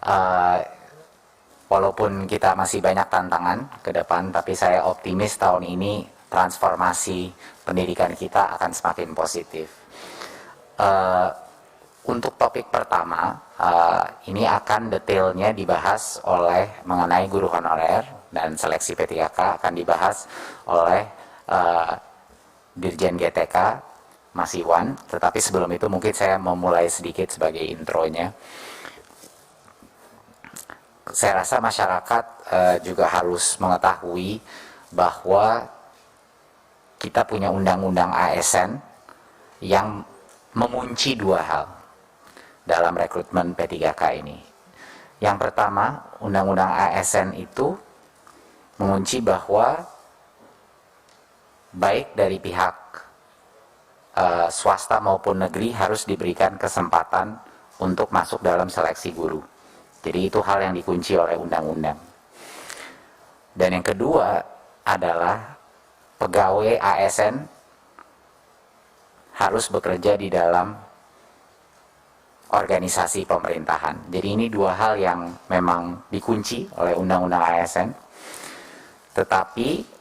Uh, Walaupun kita masih banyak tantangan ke depan, tapi saya optimis tahun ini transformasi pendidikan kita akan semakin positif. Uh, untuk topik pertama, ini akan detailnya dibahas oleh mengenai guru honorer dan seleksi P3K akan dibahas oleh Dirjen GTK Mas Iwan. Tetapi sebelum itu mungkin saya memulai sedikit sebagai intronya. Saya rasa masyarakat juga harus mengetahui bahwa kita punya undang-undang ASN yang mengunci dua hal dalam rekrutmen P3K ini. Yang pertama, undang-undang ASN itu mengunci bahwa baik dari pihak swasta maupun negeri harus diberikan kesempatan untuk masuk dalam seleksi guru. Jadi itu hal yang dikunci oleh undang-undang. Dan yang kedua adalah pegawai ASN harus bekerja di dalam organisasi pemerintahan. Jadi ini dua hal yang memang dikunci oleh undang-undang ASN. Tetapi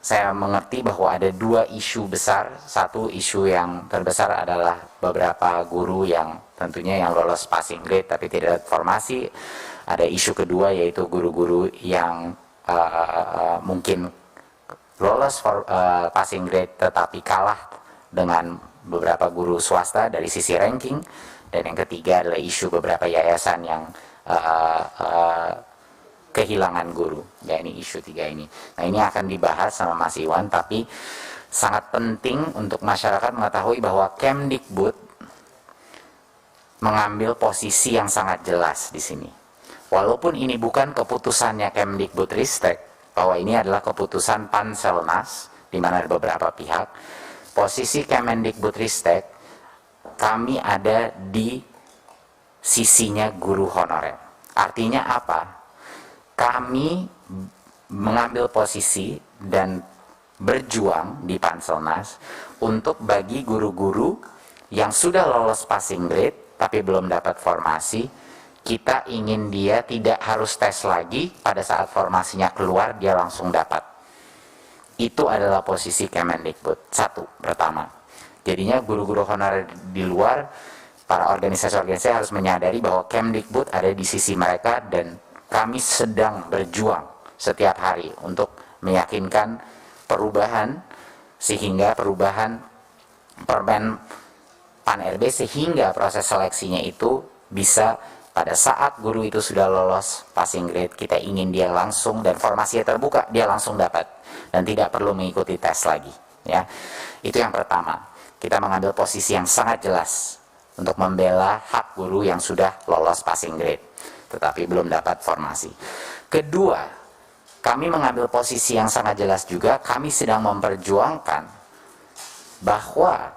saya mengerti bahwa ada dua isu besar. Satu isu yang terbesar adalah beberapa guru yang tentunya yang lolos passing grade tapi tidak formasi. Ada isu kedua yaitu guru-guru yang mungkin lolos passing grade tetapi kalah dengan beberapa guru swasta dari sisi ranking. Dan yang ketiga adalah isu beberapa yayasan yang kehilangan guru. Ya, ini isu tiga ini. Nah, ini akan dibahas sama Mas Iwan, tapi sangat penting untuk masyarakat mengetahui bahwa Kemdikbud mengambil posisi yang sangat jelas di sini. Walaupun ini bukan keputusannya Kemdikbudristek, bahwa ini adalah keputusan Panselnas, di mana ada beberapa pihak, posisi Kemendikbudristek, kami ada di sisinya guru honorer. Artinya apa? Kami mengambil posisi dan berjuang di Panselnas untuk bagi guru-guru yang sudah lolos passing grade tapi belum dapat formasi, kita ingin dia tidak harus tes lagi, pada saat formasinya keluar dia langsung dapat. Itu adalah posisi Kemendikbud. Satu, pertama. Jadinya guru-guru honorer di luar, para organisasi-organisasi harus menyadari bahwa Kemdikbud ada di sisi mereka dan kami sedang berjuang setiap hari untuk meyakinkan perubahan, sehingga perubahan Permen Pan-RB sehingga proses seleksinya itu bisa pada saat guru itu sudah lolos passing grade, kita ingin dia langsung dan formasinya terbuka, dia langsung dapat dan tidak perlu mengikuti tes lagi. Ya, itu yang pertama. Kita mengambil posisi yang sangat jelas untuk membela hak guru yang sudah lolos passing grade tetapi belum dapat formasi. Kedua, kami mengambil posisi yang sangat jelas juga, kami sedang memperjuangkan bahwa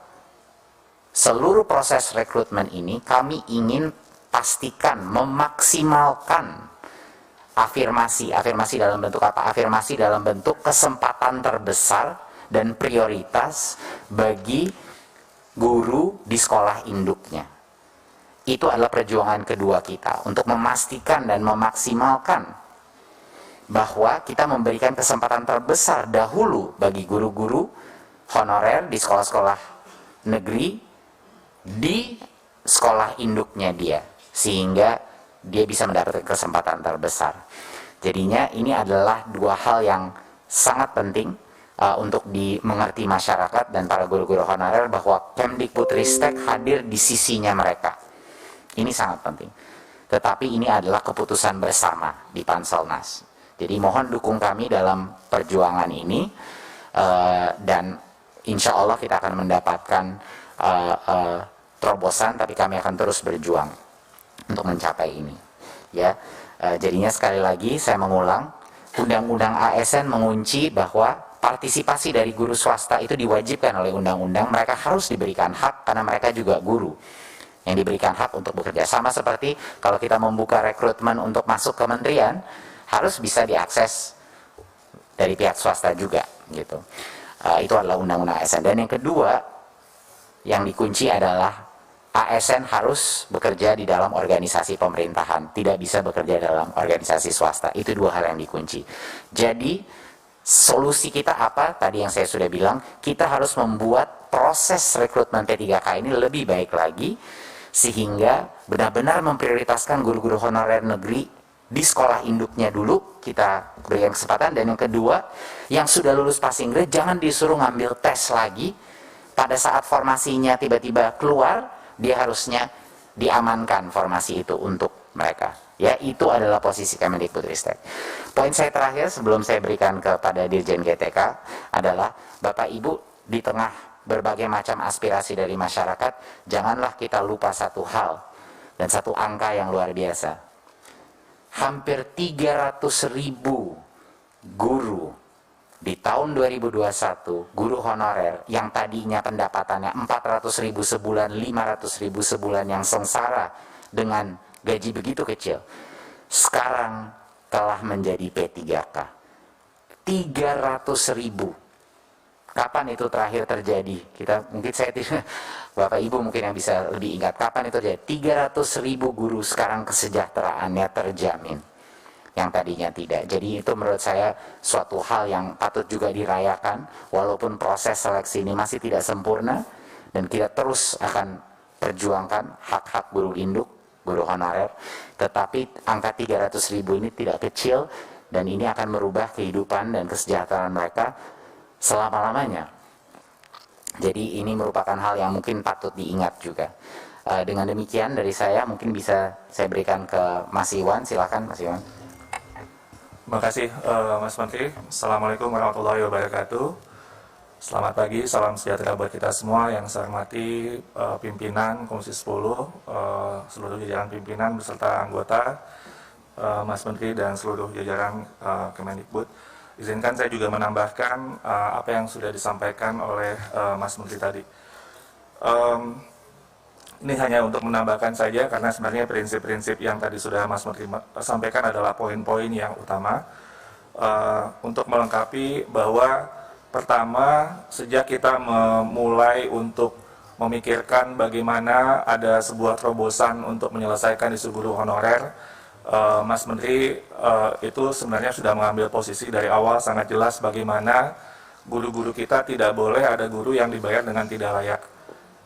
seluruh proses rekrutmen ini kami ingin pastikan memaksimalkan afirmasi dalam bentuk apa? Afirmasi dalam bentuk kesempatan terbesar dan prioritas bagi guru di sekolah induknya. Itu adalah perjuangan kedua kita untuk memastikan dan memaksimalkan bahwa kita memberikan kesempatan terbesar dahulu bagi guru-guru honorer di sekolah-sekolah negeri di sekolah induknya dia, sehingga dia bisa mendapatkan kesempatan terbesar. Jadinya ini adalah dua hal yang sangat penting untuk dimengerti masyarakat dan para guru-guru honorer bahwa Kemdikbudristek hadir di sisinya mereka. Ini sangat penting. Tetapi ini adalah keputusan bersama di Panselnas. Jadi mohon dukung kami dalam perjuangan ini dan insya Allah kita akan mendapatkan terobosan, tapi kami akan terus berjuang untuk mencapai ini. Ya, jadinya sekali lagi saya mengulang, Undang-Undang ASN mengunci bahwa partisipasi dari guru swasta itu diwajibkan oleh undang-undang. Mereka harus diberikan hak karena mereka juga guru yang diberikan hak untuk bekerja. Sama seperti kalau kita membuka rekrutmen untuk masuk kementerian, harus bisa diakses dari pihak swasta juga gitu. Itu adalah undang-undang ASN. Dan yang kedua yang dikunci adalah ASN harus bekerja di dalam organisasi pemerintahan, tidak bisa bekerja dalam organisasi swasta. Itu dua hal yang dikunci. Jadi solusi kita apa? Tadi yang saya sudah bilang, kita harus membuat proses rekrutmen P3K ini lebih baik lagi, sehingga benar-benar memprioritaskan guru-guru honorer negeri di sekolah induknya dulu, kita berikan kesempatan. Dan yang kedua, yang sudah lulus passing grade jangan disuruh ngambil tes lagi. Pada saat formasinya tiba-tiba keluar, dia harusnya diamankan formasi itu untuk mereka. Ya, itu adalah posisi Kemendikbudristek. Poin saya terakhir sebelum saya berikan kepada Dirjen GTK adalah, Bapak Ibu, di tengah berbagai macam aspirasi dari masyarakat, janganlah kita lupa satu hal dan satu angka yang luar biasa. Hampir 300.000 guru di tahun 2021, guru honorer yang tadinya pendapatannya 400.000 sebulan, 500.000 sebulan, yang sengsara dengan gaji begitu kecil, sekarang telah menjadi P3K. 300.000. Kapan itu terakhir terjadi? Bapak Ibu mungkin yang bisa lebih ingat, kapan itu terjadi? 300.000 guru sekarang kesejahteraannya terjamin, yang tadinya tidak. Jadi itu menurut saya suatu hal yang patut juga dirayakan, walaupun proses seleksi ini masih tidak sempurna, dan kita terus akan perjuangkan hak-hak guru induk, guru honorer, tetapi angka 300.000 ini tidak kecil, dan ini akan merubah kehidupan dan kesejahteraan mereka selama-lamanya. Jadi ini merupakan hal yang mungkin patut diingat juga. Dengan demikian dari saya, mungkin bisa saya berikan ke Mas Iwan. Silakan Mas Iwan. Terima kasih Mas Menteri. Assalamualaikum warahmatullahi wabarakatuh. Selamat pagi, salam sejahtera buat kita semua. Yang saya hormati pimpinan Komisi 10, seluruh jajaran pimpinan beserta anggota, Mas Menteri dan seluruh jajaran Kemendikbud. Izinkan saya juga menambahkan apa yang sudah disampaikan oleh Mas Menteri tadi. Ini hanya untuk menambahkan saja, karena sebenarnya prinsip-prinsip yang tadi sudah Mas Menteri sampaikan adalah poin-poin yang utama. Untuk melengkapi bahwa pertama, sejak kita memulai untuk memikirkan bagaimana ada sebuah terobosan untuk menyelesaikan isu guru honorer, Mas Menteri itu sebenarnya sudah mengambil posisi dari awal sangat jelas bagaimana guru-guru kita tidak boleh ada guru yang dibayar dengan tidak layak.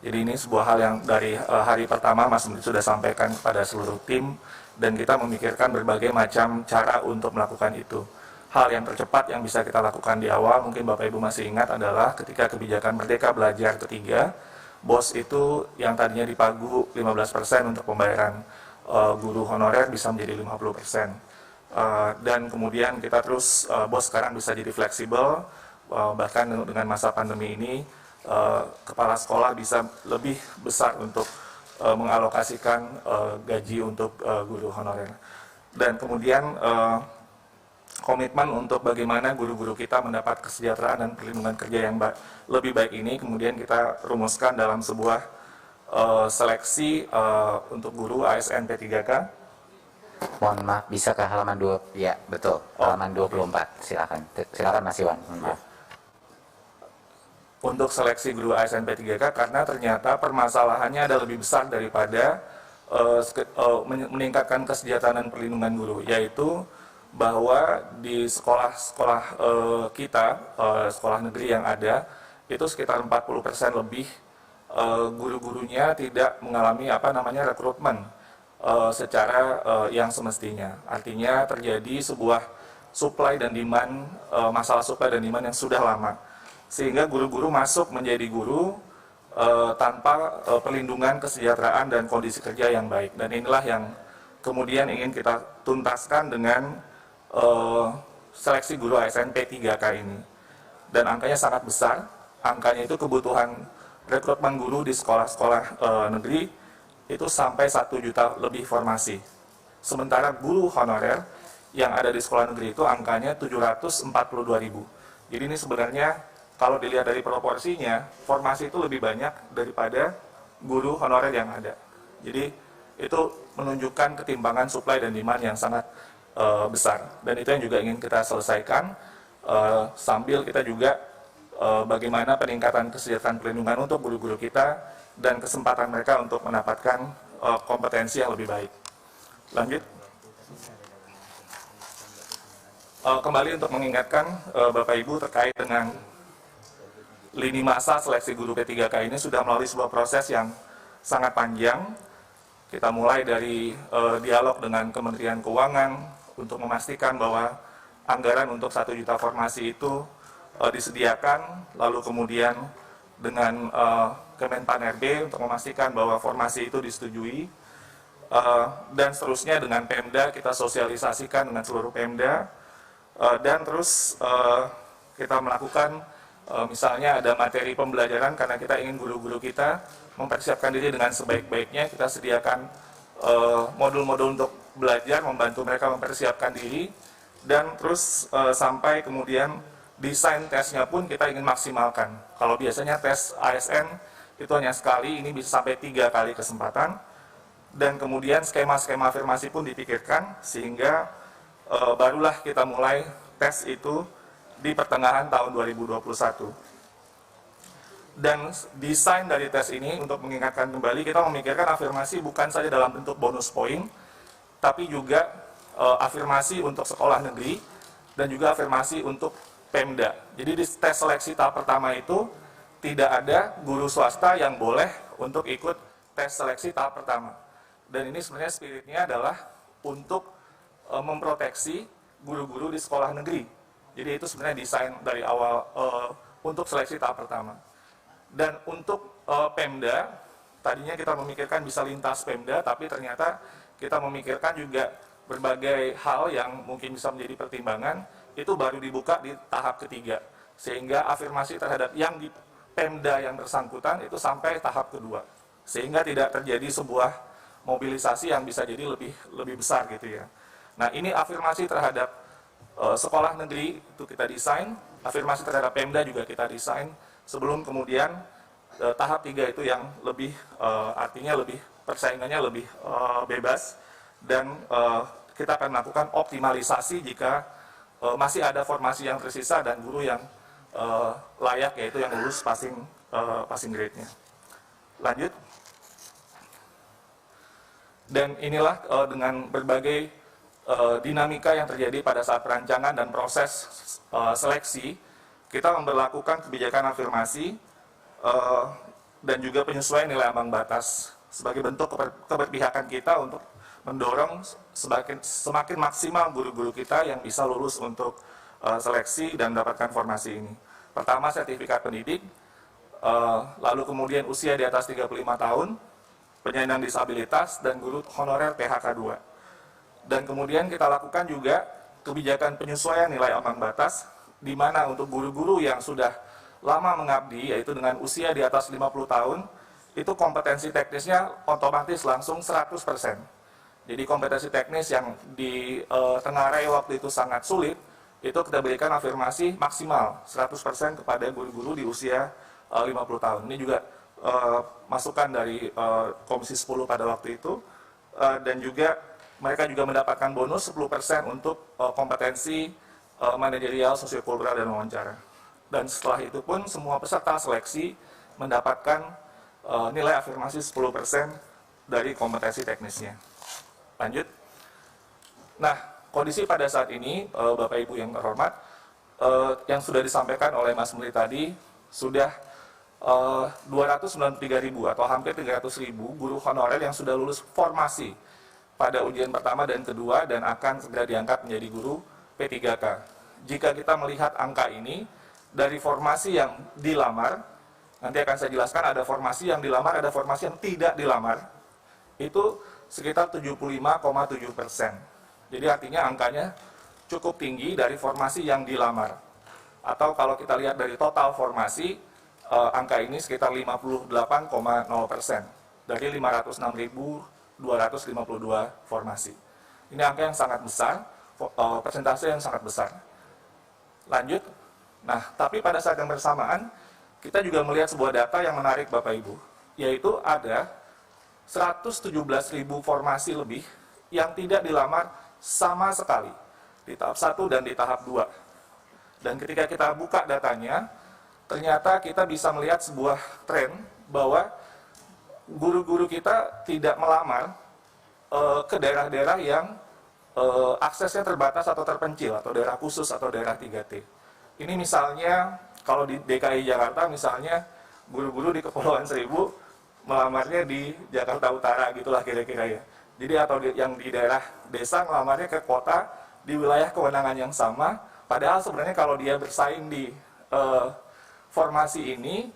Jadi ini sebuah hal yang dari hari pertama Mas Menteri sudah sampaikan kepada seluruh tim, dan kita memikirkan berbagai macam cara untuk melakukan itu. Hal yang tercepat yang bisa kita lakukan di awal, mungkin Bapak Ibu masih ingat, adalah ketika kebijakan Merdeka Belajar ketiga, BOS itu yang tadinya dipagu 15% untuk pembayaran guru honorer bisa menjadi 50%. Dan kemudian kita terus, BOS sekarang bisa jadi fleksibel, bahkan dengan masa pandemi ini, kepala sekolah bisa lebih besar untuk mengalokasikan gaji untuk guru honorer. Dan kemudian komitmen untuk bagaimana guru-guru kita mendapat kesejahteraan dan perlindungan kerja yang lebih baik ini kemudian kita rumuskan dalam sebuah seleksi untuk guru ASN P3K. Mohon maaf, bisa ke halaman 2? Ya, betul. Halaman 24. Silakan. Silakan Mas Iwan. Maaf. Untuk seleksi guru ASN P3K, karena ternyata permasalahannya ada lebih besar daripada meningkatkan kesejahteraan dan perlindungan guru, yaitu bahwa di sekolah-sekolah kita, sekolah negeri yang ada, itu sekitar 40% lebih guru-gurunya tidak mengalami rekrutmen secara yang semestinya. Artinya terjadi sebuah supply dan demand, masalah supply dan demand yang sudah lama, sehingga guru-guru masuk menjadi guru tanpa perlindungan kesejahteraan dan kondisi kerja yang baik. Dan inilah yang kemudian ingin kita tuntaskan dengan seleksi guru ASN P3K ini. Dan angkanya sangat besar. Angkanya itu kebutuhan rekrutmen guru di sekolah-sekolah negeri itu sampai 1 juta lebih formasi. Sementara guru honorer yang ada di sekolah negeri itu angkanya 742.000. Jadi ini sebenarnya kalau dilihat dari proporsinya, formasi itu lebih banyak daripada guru honorer yang ada. Jadi itu menunjukkan ketimbangan supply dan demand yang sangat besar. Dan itu yang juga ingin kita selesaikan, sambil kita juga bagaimana peningkatan kesejahteraan perlindungan untuk guru-guru kita dan kesempatan mereka untuk mendapatkan kompetensi yang lebih baik. Lanjut. Kembali untuk mengingatkan Bapak Ibu terkait dengan lini masa seleksi guru P3K ini sudah melalui sebuah proses yang sangat panjang. Kita mulai dari dialog dengan Kementerian Keuangan untuk memastikan bahwa anggaran untuk 1 juta formasi itu disediakan, lalu kemudian dengan Kemenpan RB untuk memastikan bahwa formasi itu disetujui, dan seterusnya dengan Pemda kita sosialisasikan dengan seluruh Pemda, dan terus kita melakukan misalnya ada materi pembelajaran karena kita ingin guru-guru kita mempersiapkan diri dengan sebaik-baiknya, kita sediakan modul-modul untuk belajar, membantu mereka mempersiapkan diri, dan terus sampai kemudian desain tesnya pun kita ingin maksimalkan. Kalau biasanya tes ASN itu hanya sekali, ini bisa sampai 3 kali kesempatan, dan kemudian skema-skema afirmasi pun dipikirkan sehingga barulah kita mulai tes itu di pertengahan tahun 2021. Dan desain dari tes ini untuk mengingatkan kembali, kita memikirkan afirmasi bukan saja dalam bentuk bonus poin, tapi juga afirmasi untuk sekolah negeri dan juga afirmasi untuk Pemda. Jadi di tes seleksi tahap pertama itu tidak ada guru swasta yang boleh untuk ikut tes seleksi tahap pertama. Dan ini sebenarnya spiritnya adalah untuk memproteksi guru-guru di sekolah negeri. Jadi itu sebenarnya desain dari awal untuk seleksi tahap pertama. Dan untuk Pemda, tadinya kita memikirkan bisa lintas Pemda, tapi ternyata kita memikirkan juga berbagai hal yang mungkin bisa menjadi pertimbangan, itu baru dibuka di tahap ketiga. Sehingga afirmasi terhadap yang di Pemda yang bersangkutan itu sampai tahap kedua. Sehingga tidak terjadi sebuah mobilisasi yang bisa jadi lebih besar gitu ya. Nah, ini afirmasi terhadap sekolah negeri itu kita desain, afirmasi terhadap Pemda juga kita desain, sebelum kemudian tahap 3 itu yang lebih artinya lebih persaingannya lebih bebas, dan kita akan melakukan optimalisasi jika masih ada formasi yang tersisa dan guru yang layak, yaitu yang lulus passing grade-nya. Lanjut. Dan inilah dengan berbagai dinamika yang terjadi pada saat perancangan dan proses seleksi, kita memberlakukan kebijakan afirmasi dan juga penyesuaian nilai ambang batas sebagai bentuk keberpihakan kita untuk mendorong semakin maksimal guru-guru kita yang bisa lulus untuk seleksi dan mendapatkan formasi ini. Pertama, sertifikat pendidik, lalu kemudian usia di atas 35 tahun, penyandang disabilitas, dan guru honorer PHK 2. Dan kemudian kita lakukan juga kebijakan penyesuaian nilai ambang batas, di mana untuk guru-guru yang sudah lama mengabdi, yaitu dengan usia di atas 50 tahun, itu kompetensi teknisnya otomatis langsung 100%. Jadi kompetensi teknis yang di Tenggarai waktu itu sangat sulit, itu kita berikan afirmasi maksimal 100% kepada guru-guru di usia 50 tahun. Ini juga masukan dari Komisi 10 pada waktu itu, dan juga mereka juga mendapatkan bonus 10% untuk kompetensi manajerial, sosiokultural, dan wawancara. Dan setelah itu pun semua peserta seleksi mendapatkan nilai afirmasi 10% dari kompetensi teknisnya. Lanjut. Nah, kondisi pada saat ini, Bapak Ibu yang terhormat, yang sudah disampaikan oleh Mas Menteri tadi, sudah 293.000 atau hampir 300.000 guru honorer yang sudah lulus formasi pada ujian pertama dan kedua dan akan segera diangkat menjadi guru P3K. Jika kita melihat angka ini dari formasi yang dilamar, nanti akan saya jelaskan ada formasi yang dilamar, ada formasi yang tidak dilamar, itu sekitar 75,7%. Jadi artinya angkanya cukup tinggi dari formasi yang dilamar. Atau kalau kita lihat dari total formasi, angka ini sekitar 58,0% dari 506.252 formasi. Ini angka yang sangat besar, persentase yang sangat besar. Lanjut. Nah, tapi pada saat yang bersamaan, kita juga melihat sebuah data yang menarik Bapak Ibu, yaitu ada 117.000 formasi lebih yang tidak dilamar sama sekali di tahap 1 dan di tahap 2. Dan ketika kita buka datanya, ternyata kita bisa melihat sebuah tren bahwa guru-guru kita tidak melamar ke daerah-daerah yang aksesnya terbatas atau terpencil, atau daerah khusus atau daerah 3T. Ini misalnya kalau di DKI Jakarta misalnya guru-guru di Kepulauan Seribu melamarnya di Jakarta Utara gitulah kira-kira ya. Jadi atau yang di daerah desa melamarnya ke kota di wilayah kewenangan yang sama, padahal sebenarnya kalau dia bersaing di formasi ini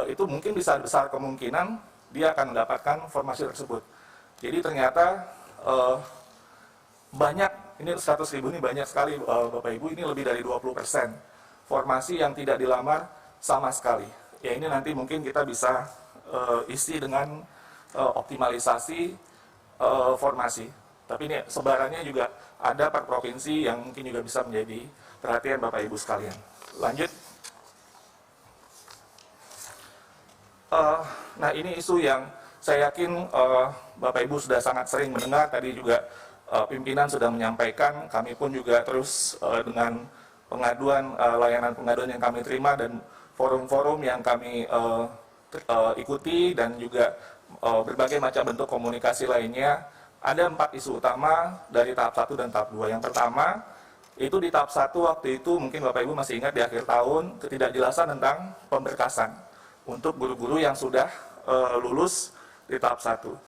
itu mungkin besar kemungkinan dia akan mendapatkan formasi tersebut. Jadi ternyata banyak, ini 100.000 ini banyak sekali Bapak Ibu, ini lebih dari 20% formasi yang tidak dilamar sama sekali. Ya ini nanti mungkin kita bisa isi dengan optimalisasi formasi. Tapi ini sebarannya juga ada per provinsi yang mungkin juga bisa menjadi perhatian Bapak Ibu sekalian. Lanjut. Nah ini isu yang saya yakin Bapak Ibu sudah sangat sering mendengar, tadi juga pimpinan sudah menyampaikan, kami pun juga terus dengan pengaduan, layanan pengaduan yang kami terima dan forum-forum yang kami ikuti dan juga berbagai macam bentuk komunikasi lainnya, ada 4 isu utama dari tahap 1 dan tahap 2. Yang pertama, itu di tahap 1 waktu itu mungkin Bapak Ibu masih ingat di akhir tahun, ketidakjelasan tentang pemberkasan untuk guru-guru yang sudah lulus di tahap 1.